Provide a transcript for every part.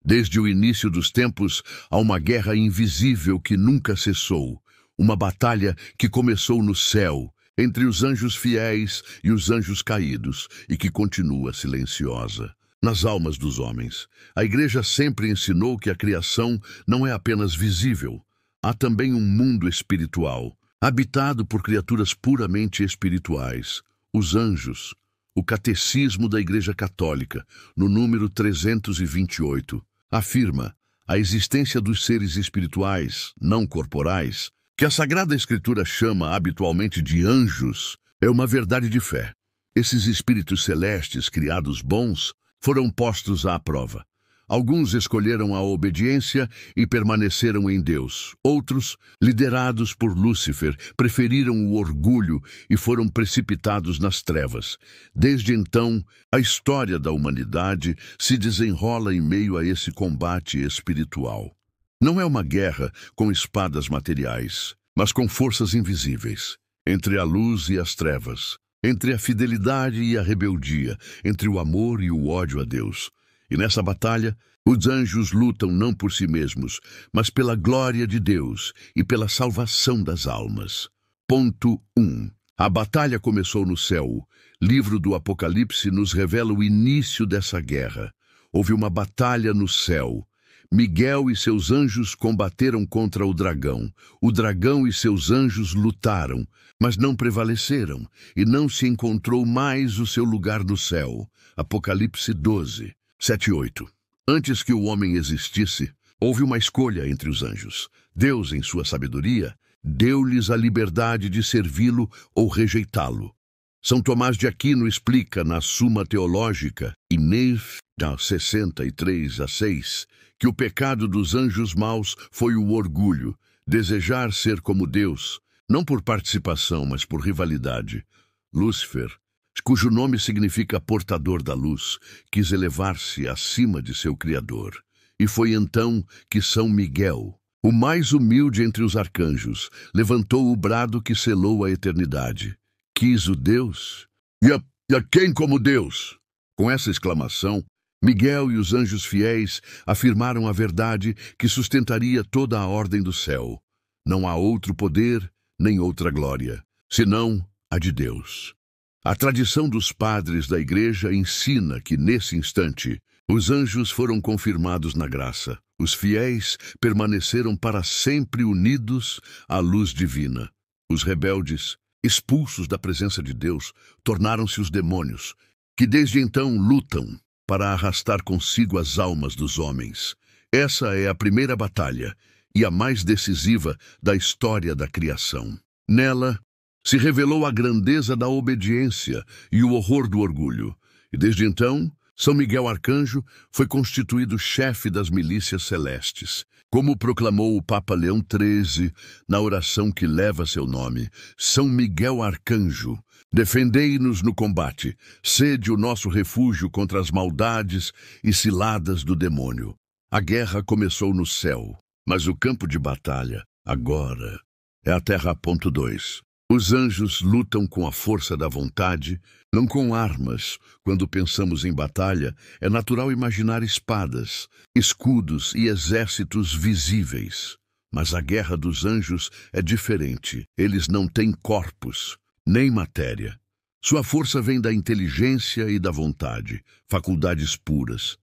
Desde o início dos tempos, há uma guerra invisível que nunca cessou, uma batalha que começou no céu, entre os anjos fiéis e os anjos caídos, e que continua silenciosa. Nas almas dos homens, a Igreja sempre ensinou que a criação não é apenas visível. Há também um mundo espiritual, habitado por criaturas puramente espirituais, os anjos. O Catecismo da Igreja Católica, no número 328, afirma a existência dos seres espirituais, não corporais, que a Sagrada Escritura chama habitualmente de anjos, é uma verdade de fé. Esses espíritos celestes, criados bons, foram postos à prova. Alguns escolheram a obediência e permaneceram em Deus. Outros, liderados por Lúcifer, preferiram o orgulho e foram precipitados nas trevas. Desde então, a história da humanidade se desenrola em meio a esse combate espiritual. Não é uma guerra com espadas materiais, mas com forças invisíveis, entre a luz e as trevas, entre a fidelidade e a rebeldia, entre o amor e o ódio a Deus. E nessa batalha, os anjos lutam não por si mesmos, mas pela glória de Deus e pela salvação das almas. Ponto 1. A batalha começou no céu. Livro do Apocalipse nos revela o início dessa guerra. Houve uma batalha no céu. Miguel e seus anjos combateram contra o dragão. O dragão e seus anjos lutaram, mas não prevaleceram, e não se encontrou mais o seu lugar no céu. Apocalipse 12. 7 e 8. Antes que o homem existisse, houve uma escolha entre os anjos. Deus, em sua sabedoria, deu-lhes a liberdade de servi-lo ou rejeitá-lo. São Tomás de Aquino explica na Suma Teológica, INEF 63-6, que o pecado dos anjos maus foi o orgulho, desejar ser como Deus, não por participação, mas por rivalidade. Lúcifer, cujo nome significa portador da luz, quis elevar-se acima de seu Criador. E foi então que São Miguel, o mais humilde entre os arcanjos, levantou o brado que selou a eternidade. Quis o Deus? E a quem como Deus? Com essa exclamação, Miguel e os anjos fiéis afirmaram a verdade que sustentaria toda a ordem do céu. Não há outro poder, nem outra glória, senão a de Deus. A tradição dos padres da Igreja ensina que, nesse instante, os anjos foram confirmados na graça. Os fiéis permaneceram para sempre unidos à luz divina. Os rebeldes, expulsos da presença de Deus, tornaram-se os demônios, que desde então lutam para arrastar consigo as almas dos homens. Essa é a primeira batalha e a mais decisiva da história da criação. Nela, se revelou a grandeza da obediência e o horror do orgulho. E desde então, São Miguel Arcanjo foi constituído chefe das milícias celestes. Como proclamou o Papa Leão XIII na oração que leva seu nome, São Miguel Arcanjo, defendei-nos no combate, sede o nosso refúgio contra as maldades e ciladas do demônio. A guerra começou no céu, mas o campo de batalha, agora, é a terra. Ponto 2. Os anjos lutam com a força da vontade, não com armas. Quando pensamos em batalha, é natural imaginar espadas, escudos e exércitos visíveis. Mas a guerra dos anjos é diferente. Eles não têm corpos, nem matéria. Sua força vem da inteligência e da vontade, faculdades puras,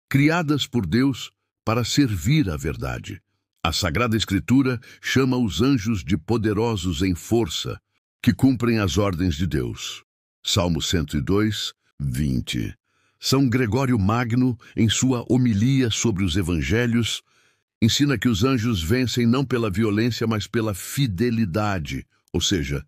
criadas por Deus para servir à verdade. A Sagrada Escritura chama os anjos de poderosos em força, que cumprem as ordens de Deus. Salmo 102, 20. São Gregório Magno, em sua homilia sobre os evangelhos, ensina que os anjos vencem não pela violência, mas pela fidelidade, ou seja,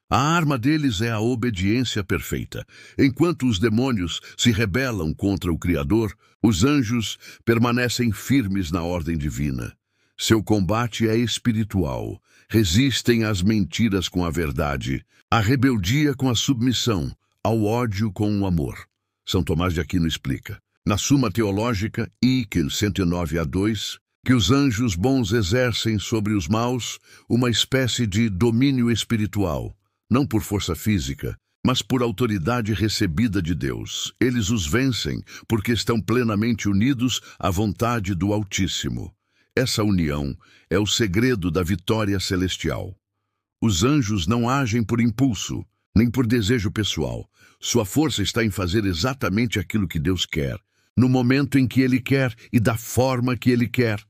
a arma deles é a obediência perfeita. Enquanto os demônios se rebelam contra o Criador, os anjos permanecem firmes na ordem divina. Seu combate é espiritual. Resistem às mentiras com a verdade, à rebeldia com a submissão, ao ódio com o amor. São Tomás de Aquino explica, na Suma Teológica, IQ 109-2, que os anjos bons exercem sobre os maus uma espécie de domínio espiritual, não por força física, mas por autoridade recebida de Deus. Eles os vencem porque estão plenamente unidos à vontade do Altíssimo. Essa união é o segredo da vitória celestial. Os anjos não agem por impulso, nem por desejo pessoal. Sua força está em fazer exatamente aquilo que Deus quer, no momento em que Ele quer e da forma que Ele quer.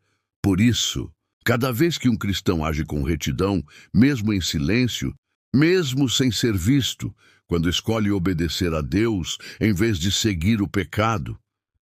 Por isso, cada vez que um cristão age com retidão, mesmo em silêncio, mesmo sem ser visto, quando escolhe obedecer a Deus em vez de seguir o pecado,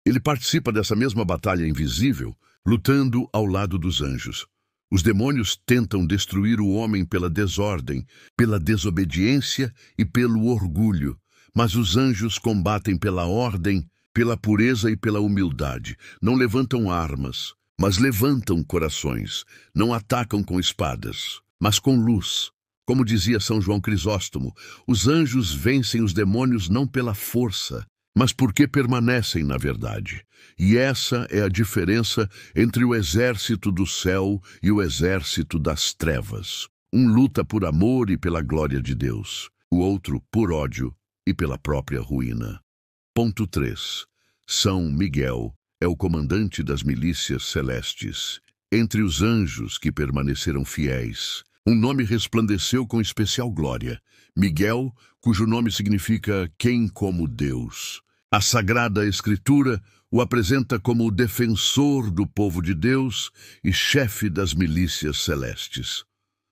ele participa dessa mesma batalha invisível, lutando ao lado dos anjos. Os demônios tentam destruir o homem pela desordem, pela desobediência e pelo orgulho, mas os anjos combatem pela ordem, pela pureza e pela humildade. Não levantam armas, mas levantam corações. Não atacam com espadas, mas com luz. Como dizia São João Crisóstomo, os anjos vencem os demônios não pela força, mas porque permanecem na verdade. E essa é a diferença entre o exército do céu e o exército das trevas. Um luta por amor e pela glória de Deus, o outro por ódio e pela própria ruína. Ponto 3. São Miguel é o comandante das milícias celestes. Entre os anjos que permaneceram fiéis, um nome resplandeceu com especial glória, Miguel, cujo nome significa quem como Deus. A Sagrada Escritura o apresenta como o defensor do povo de Deus e chefe das milícias celestes.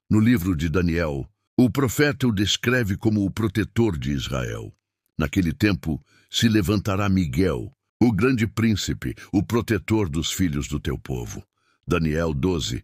No livro de Daniel, o profeta o descreve como o protetor de Israel. Naquele tempo se levantará Miguel, o grande príncipe, o protetor dos filhos do teu povo. Daniel 12.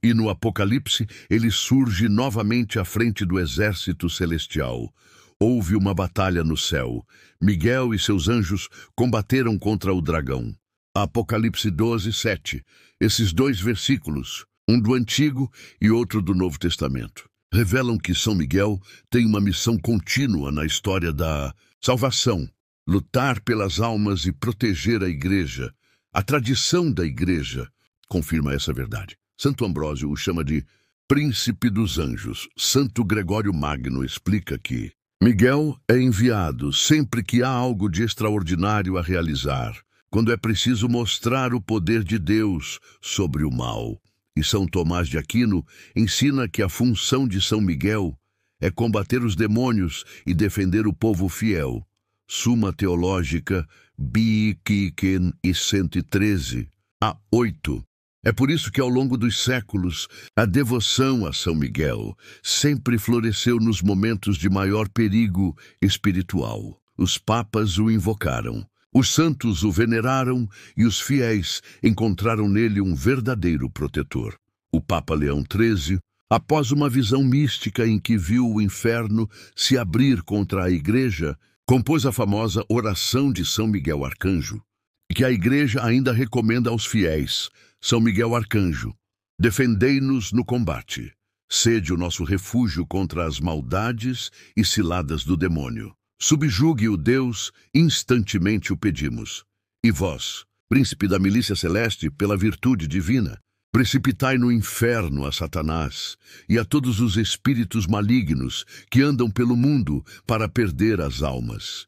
E no Apocalipse, ele surge novamente à frente do exército celestial. Houve uma batalha no céu. Miguel e seus anjos combateram contra o dragão. Apocalipse 12, 7. Esses dois versículos, um do Antigo e outro do Novo Testamento, revelam que São Miguel tem uma missão contínua na história da salvação. Lutar pelas almas e proteger a Igreja. A tradição da Igreja confirma essa verdade. Santo Ambrósio o chama de Príncipe dos Anjos. Santo Gregório Magno explica que Miguel é enviado sempre que há algo de extraordinário a realizar, quando é preciso mostrar o poder de Deus sobre o mal. E São Tomás de Aquino ensina que a função de São Miguel é combater os demônios e defender o povo fiel. Suma Teológica, Biquiquen e 113, a 8. É por isso que ao longo dos séculos, a devoção a São Miguel sempre floresceu nos momentos de maior perigo espiritual. Os papas o invocaram, os santos o veneraram e os fiéis encontraram nele um verdadeiro protetor. O Papa Leão XIII, após uma visão mística em que viu o inferno se abrir contra a Igreja, compôs a famosa Oração de São Miguel Arcanjo, que a Igreja ainda recomenda aos fiéis. São Miguel Arcanjo, defendei-nos no combate. Sede o nosso refúgio contra as maldades e ciladas do demônio. Subjugue o Deus, instantemente o pedimos. E vós, príncipe da milícia celeste, pela virtude divina, precipitai no inferno a Satanás e a todos os espíritos malignos que andam pelo mundo para perder as almas.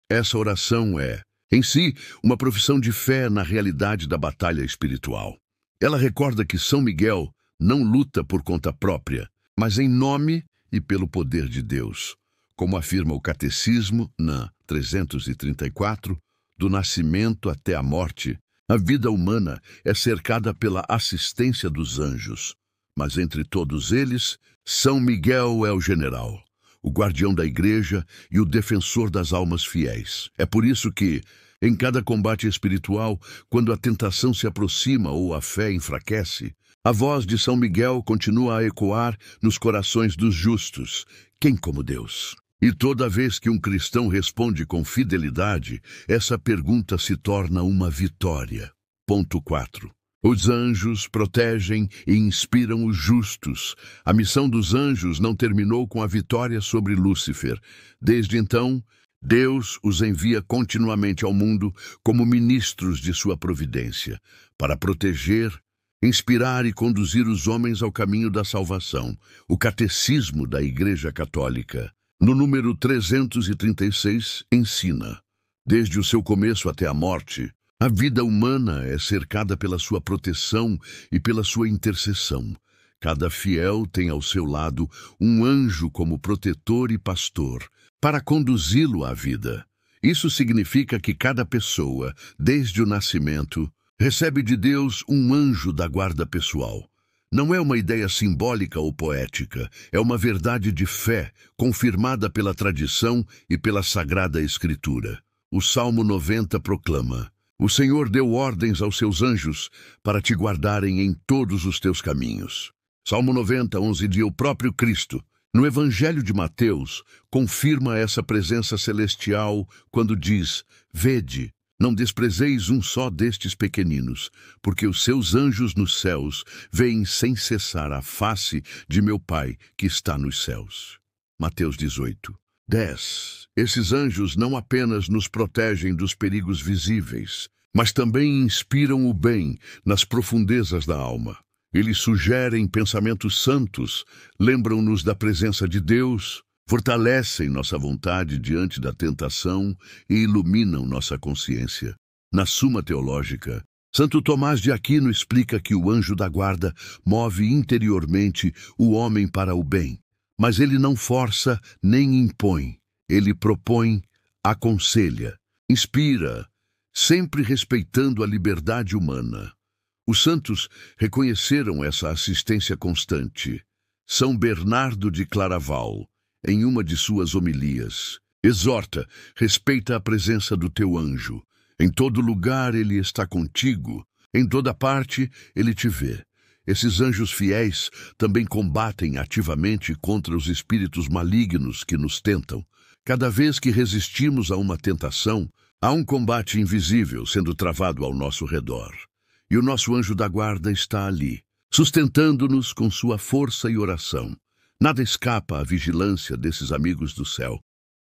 Essa oração é, em si, uma profissão de fé na realidade da batalha espiritual. Ela recorda que São Miguel não luta por conta própria, mas em nome e pelo poder de Deus. Como afirma o Catecismo, na 334, do nascimento até a morte, a vida humana é cercada pela assistência dos anjos, mas entre todos eles, São Miguel é o general, o guardião da Igreja e o defensor das almas fiéis. É por isso que, em cada combate espiritual, quando a tentação se aproxima ou a fé enfraquece, a voz de São Miguel continua a ecoar nos corações dos justos. Quem como Deus? E toda vez que um cristão responde com fidelidade, essa pergunta se torna uma vitória. Ponto 4. Os anjos protegem e inspiram os justos. A missão dos anjos não terminou com a vitória sobre Lúcifer. Desde então, Deus os envia continuamente ao mundo como ministros de sua providência, para proteger inspirar e conduzir os homens ao caminho da salvação. O Catecismo da Igreja Católica, no número 336, ensina: desde o seu começo até a morte, a vida humana é cercada pela sua proteção e pela sua intercessão. Cada fiel tem ao seu lado um anjo como protetor e pastor, para conduzi-lo à vida. Isso significa que cada pessoa, desde o nascimento, recebe de Deus um anjo da guarda pessoal. Não é uma ideia simbólica ou poética, é uma verdade de fé, confirmada pela tradição e pela Sagrada Escritura. O Salmo 90 proclama: o Senhor deu ordens aos seus anjos para te guardarem em todos os teus caminhos. Salmo 90, 11 diz: o próprio Cristo, no Evangelho de Mateus, confirma essa presença celestial quando diz: vede, não desprezeis um só destes pequeninos, porque os seus anjos nos céus veem sem cessar a face de meu Pai que está nos céus. Mateus 18, 10. Esses anjos não apenas nos protegem dos perigos visíveis, mas também inspiram o bem nas profundezas da alma. Eles sugerem pensamentos santos, lembram-nos da presença de Deus, fortalecem nossa vontade diante da tentação e iluminam nossa consciência. Na Suma Teológica, Santo Tomás de Aquino explica que o anjo da guarda move interiormente o homem para o bem, mas ele não força nem impõe. Ele propõe, aconselha, inspira, sempre respeitando a liberdade humana. Os santos reconheceram essa assistência constante. São Bernardo de Claraval, em uma de suas homilias, exorta: respeita a presença do teu anjo. Em todo lugar ele está contigo, em toda parte ele te vê. Esses anjos fiéis também combatem ativamente contra os espíritos malignos que nos tentam. Cada vez que resistimos a uma tentação, há um combate invisível sendo travado ao nosso redor. E o nosso anjo da guarda está ali, sustentando-nos com sua força e oração. Nada escapa à vigilância desses amigos do céu.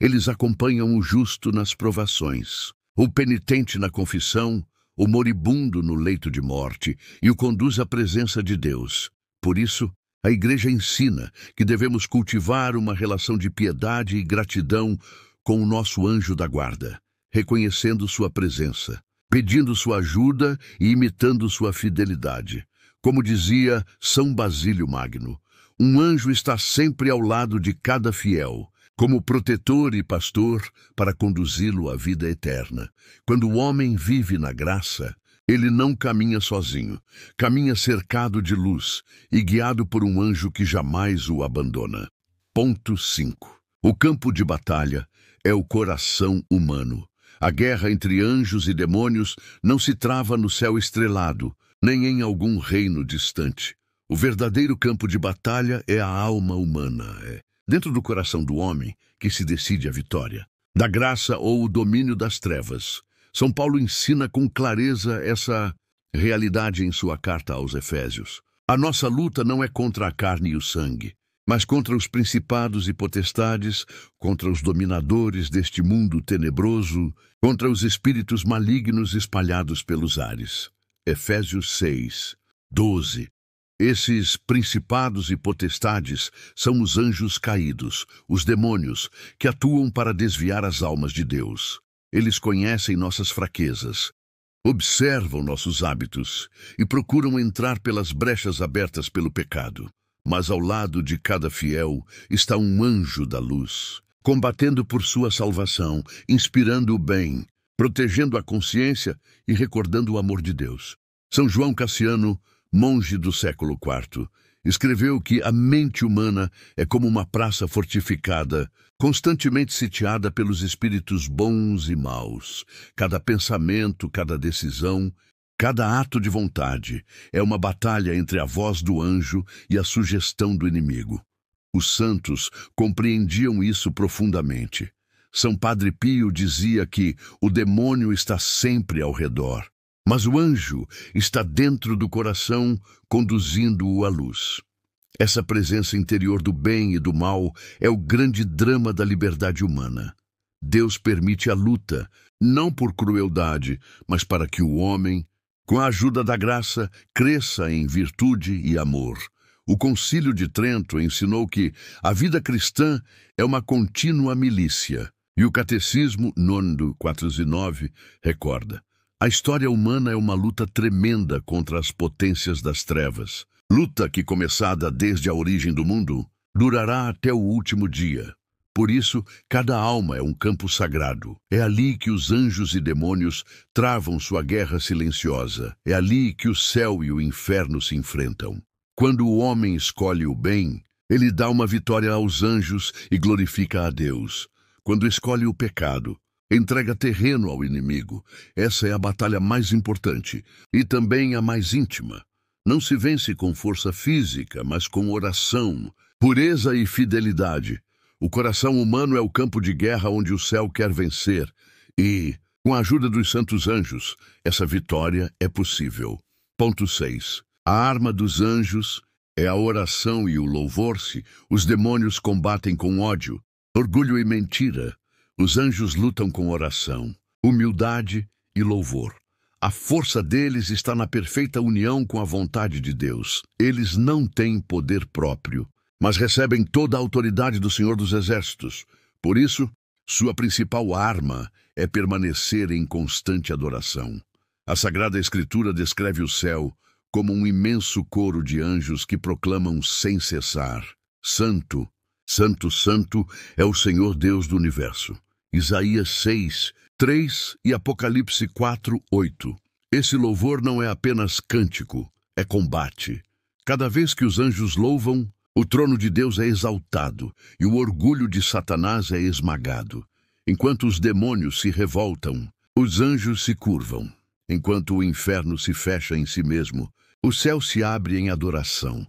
Eles acompanham o justo nas provações, o penitente na confissão, o moribundo no leito de morte, e o conduz à presença de Deus. Por isso, a Igreja ensina que devemos cultivar uma relação de piedade e gratidão com o nosso anjo da guarda, reconhecendo sua presença, pedindo sua ajuda e imitando sua fidelidade. Como dizia São Basílio Magno, um anjo está sempre ao lado de cada fiel, como protetor e pastor para conduzi-lo à vida eterna. Quando o homem vive na graça, ele não caminha sozinho, caminha cercado de luz e guiado por um anjo que jamais o abandona. Ponto 5. O campo de batalha é o coração humano. A guerra entre anjos e demônios não se trava no céu estrelado, nem em algum reino distante. O verdadeiro campo de batalha é a alma humana, dentro do coração do homem que se decide a vitória, da graça ou o domínio das trevas. São Paulo ensina com clareza essa realidade em sua carta aos Efésios. A nossa luta não é contra a carne e o sangue, mas contra os principados e potestades, contra os dominadores deste mundo tenebroso, contra os espíritos malignos espalhados pelos ares. Efésios 6, 12. Esses principados e potestades são os anjos caídos, os demônios, que atuam para desviar as almas de Deus. Eles conhecem nossas fraquezas, observam nossos hábitos e procuram entrar pelas brechas abertas pelo pecado. Mas ao lado de cada fiel está um anjo da luz, combatendo por sua salvação, inspirando o bem, protegendo a consciência e recordando o amor de Deus. São João Cassiano, monge do século IV, escreveu que a mente humana é como uma praça fortificada, constantemente sitiada pelos espíritos bons e maus. Cada pensamento, cada decisão, cada ato de vontade é uma batalha entre a voz do anjo e a sugestão do inimigo. Os santos compreendiam isso profundamente. São Padre Pio dizia que o demônio está sempre ao redor, mas o anjo está dentro do coração, conduzindo-o à luz. Essa presença interior do bem e do mal é o grande drama da liberdade humana. Deus permite a luta, não por crueldade, mas para que o homem Com a ajuda da graça, cresça em virtude e amor. O Concílio de Trento ensinou que a vida cristã é uma contínua milícia. E o Catecismo, 9.409, recorda: a história humana é uma luta tremenda contra as potências das trevas. Luta que, começada desde a origem do mundo, durará até o último dia. Por isso, cada alma é um campo sagrado. É ali que os anjos e demônios travam sua guerra silenciosa. É ali que o céu e o inferno se enfrentam. Quando o homem escolhe o bem, ele dá uma vitória aos anjos e glorifica a Deus. Quando escolhe o pecado, entrega terreno ao inimigo. Essa é a batalha mais importante e também a mais íntima. Não se vence com força física, mas com oração, pureza e fidelidade. O coração humano é o campo de guerra onde o céu quer vencer. E, com a ajuda dos santos anjos, essa vitória é possível. Ponto 6. A arma dos anjos é a oração e o louvor-se. Os demônios combatem com ódio, orgulho e mentira. Os anjos lutam com oração, humildade e louvor. A força deles está na perfeita união com a vontade de Deus. Eles não têm poder próprio, mas recebem toda a autoridade do Senhor dos Exércitos. Por isso, sua principal arma é permanecer em constante adoração. A Sagrada Escritura descreve o céu como um imenso coro de anjos que proclamam sem cessar: Santo, Santo, Santo é o Senhor Deus do Universo. Isaías 6:3 e Apocalipse 4:8. Esse louvor não é apenas cântico, é combate. Cada vez que os anjos louvam, o trono de Deus é exaltado e o orgulho de Satanás é esmagado. Enquanto os demônios se revoltam, os anjos se curvam. Enquanto o inferno se fecha em si mesmo, o céu se abre em adoração.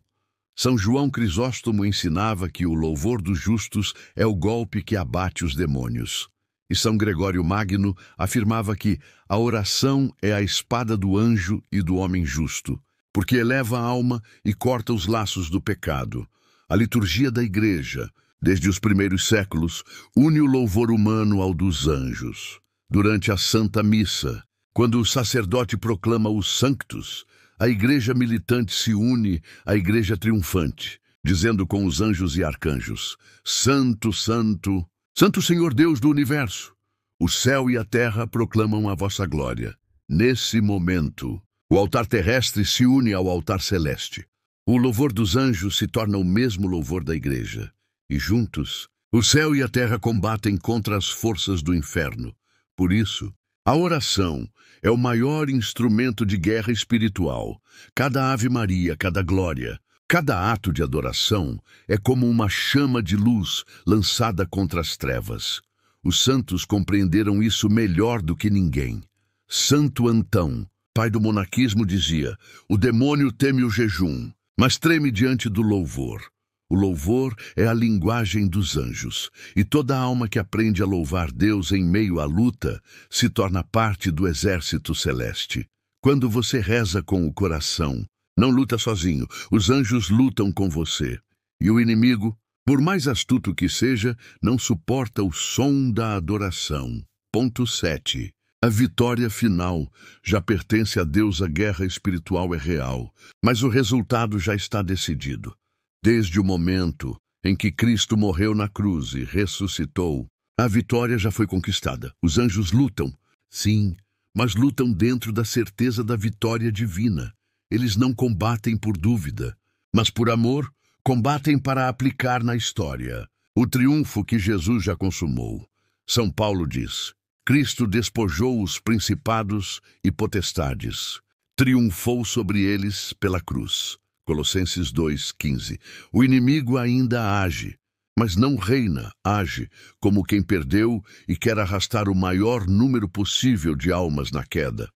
São João Crisóstomo ensinava que o louvor dos justos é o golpe que abate os demônios. E São Gregório Magno afirmava que a oração é a espada do anjo e do homem justo, porque eleva a alma e corta os laços do pecado. A liturgia da Igreja, desde os primeiros séculos, une o louvor humano ao dos anjos. Durante a Santa Missa, quando o sacerdote proclama o Sanctus, a Igreja militante se une à Igreja triunfante, dizendo com os anjos e arcanjos: Santo, Santo, Santo Senhor Deus do Universo, o céu e a terra proclamam a vossa glória. Nesse momento, o altar terrestre se une ao altar celeste. O louvor dos anjos se torna o mesmo louvor da Igreja. E juntos, o céu e a terra combatem contra as forças do inferno. Por isso, a oração é o maior instrumento de guerra espiritual. Cada Ave Maria, cada glória, cada ato de adoração é como uma chama de luz lançada contra as trevas. Os santos compreenderam isso melhor do que ninguém. Santo Antão, pai do monaquismo, dizia: o demônio teme o jejum, mas treme diante do louvor. O louvor é a linguagem dos anjos, e toda alma que aprende a louvar Deus em meio à luta se torna parte do exército celeste. Quando você reza com o coração, não luta sozinho, os anjos lutam com você. E o inimigo, por mais astuto que seja, não suporta o som da adoração. Ponto 7. A vitória final já pertence a Deus, a guerra espiritual é real, mas o resultado já está decidido. Desde o momento em que Cristo morreu na cruz e ressuscitou, a vitória já foi conquistada. Os anjos lutam, sim, mas lutam dentro da certeza da vitória divina. Eles não combatem por dúvida, mas por amor, combatem para aplicar na história o triunfo que Jesus já consumou. São Paulo diz: Cristo despojou os principados e potestades, triunfou sobre eles pela cruz. Colossenses 2:15. O inimigo ainda age, mas não reina, age como quem perdeu e quer arrastar o maior número possível de almas na queda.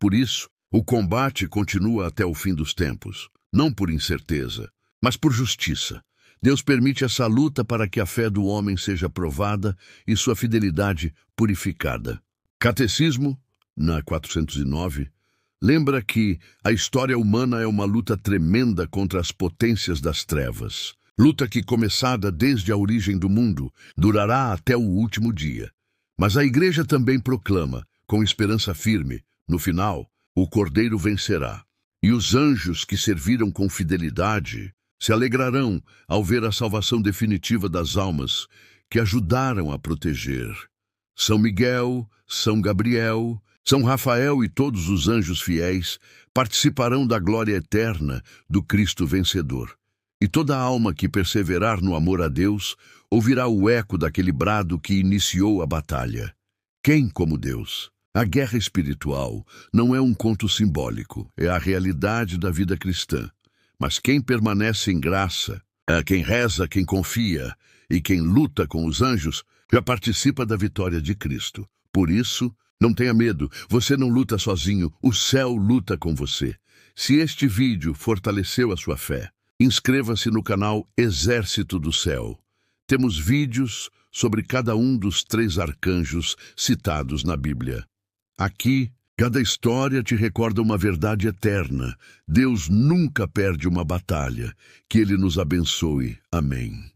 Por isso, o combate continua até o fim dos tempos, não por incerteza, mas por justiça. Deus permite essa luta para que a fé do homem seja provada e sua fidelidade purificada. Catecismo, na 409, lembra que a história humana é uma luta tremenda contra as potências das trevas. Luta que, começada desde a origem do mundo, durará até o último dia. Mas a Igreja também proclama, com esperança firme, no final, o Cordeiro vencerá. E os anjos que serviram com fidelidade se alegrarão ao ver a salvação definitiva das almas que ajudaram a proteger. São Miguel, São Gabriel, São Rafael e todos os anjos fiéis participarão da glória eterna do Cristo vencedor. E toda alma que perseverar no amor a Deus ouvirá o eco daquele brado que iniciou a batalha. Quem como Deus? A guerra espiritual não é um conto simbólico, é a realidade da vida cristã. Mas quem permanece em graça, quem reza, quem confia e quem luta com os anjos, já participa da vitória de Cristo. Por isso, não tenha medo, você não luta sozinho, o céu luta com você. Se este vídeo fortaleceu a sua fé, inscreva-se no canal Exército do Céu. Temos vídeos sobre cada um dos 3 arcanjos citados na Bíblia. Aqui, cada história te recorda uma verdade eterna. Deus nunca perde uma batalha. Que Ele nos abençoe. Amém.